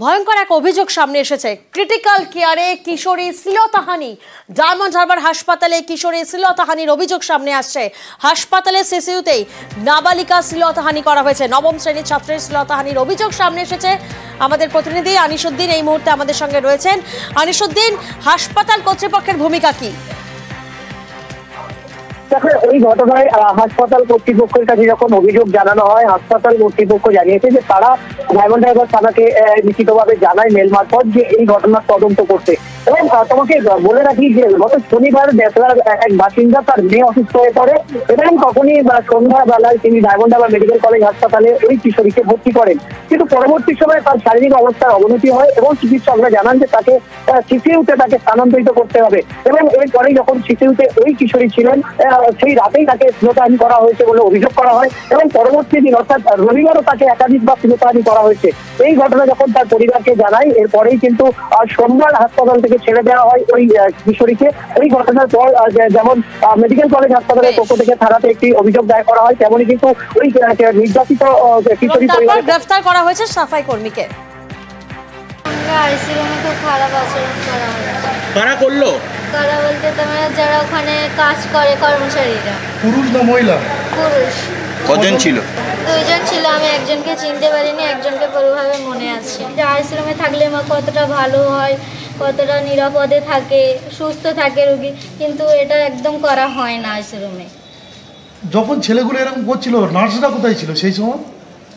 ভয়ঙ্কর এক অভিযোগ সামনে এসেছে। ক্রিটিক্যাল কেয়ারে কিশোরী শ্লীলতাহানি। ডায়মন্ড হারবার হাসপাতালে কিশোরী শ্লীলতাহানির অভিযোগ সামনে আসছে। হাসপাতালের সিসিইউতেই নাবালিকা শ্লীলতাহানি করা হয়েছে। নবম শ্রেণীর ছাত্রের শ্লীলতাহানির অভিযোগ সামনে এসেছে। আমাদের প্রতিনিধি আনিসুদ্দিন এই মুহূর্তে আমাদের সঙ্গে রয়েছেন। আনিসুদ্দিন, হাসপাতাল কর্তৃপক্ষের ভূমিকা কি? দেখো, এই ঘটনায় হাসপাতাল কর্তৃপক্ষের কাছে যখন অভিযোগ জানানো হয়, হাসপাতাল কর্তৃপক্ষ জানিয়েছে যে তারা ডায়মন্ড হারবার থানাকে লিখিতভাবে জানায় মেল মারফত যে এই ঘটনার তদন্ত করতে। এবং তোমাকে বলে রাখি যে গত শনিবার বেতলার এক বাসিন্দা তার মেয়ে অসুস্থ হয়ে পড়ে এবং তখনই সন্ধ্যাবেলায় তিনি ডায়মন্ড হারবার মেডিকেল কলেজ হাসপাতালে ওই কিশোরীকে ভর্তি করেন। কিন্তু পরবর্তী সময়ে তার শারীরিক অবস্থার অবনতি হয় এবং চিকিৎসকরা জানান যে তাকে সিসিইউতে তাকে স্থানান্তরিত করতে হবে। এবং এরপরেই যখন সিসিইউতে ওই কিশোরী ছিলেন সেই রাতেই তাকে শ্লীলতাহানি করা হয়েছে বলে অভিযোগ করা হয় এবং পরবর্তী দিন অর্থাৎ রবিবারও তাকে একাধিকবার শ্লীলতাহানি করা হয়েছে। এই ঘটনা যখন তার পরিবারকে জানায়, এরপরেই কিন্তু সোমবার হাসপাতাল থেকে ছেড়ে দেওয়া হয় ওই কিশোরীকে। এই ঘটনার পর যেমন মেডিকেল কলেজ হাসপাতালের পক্ষ থেকে থানাতে একটি অভিযোগ দায়ের করা হয়, তেমনই কিন্তু ওই নির্যাতিত কিশোরী পরিবারকে গ্রেফতার করা হয়েছে সাফাই কর্মীকে। কারা করলো? কারা বলতে তোমরা যারা ওখানে কাজ করে কর্মচারীরা। পুরুষ না মহিলা? পুরুষ। কজন ছিল? দুইজন ছিল, আমি একজনকে চিনতে পারিনি, একজনকে পুরোভাবে মনে আছে। আইসিইউতে থাকলে মা কতটা ভালো হয়, কতটা নিরাপদে থাকে, সুস্থ থাকে রোগী, কিন্তু এটা একদম করা হয় না আইসিইউতে। যখন ছেলেগুলো এরকম করছিল, নার্সরা কোথায় ছিল সেই সময়?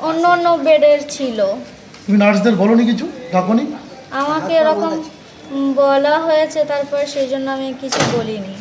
অন্য অন্য বেডের ছিল। তুমি নার্সদের বলোনি কিছু? ডাকনি? আমাকে এরকম বলা হয়েছে, তারপর সেই জন্য আমি কিছু বলিনি।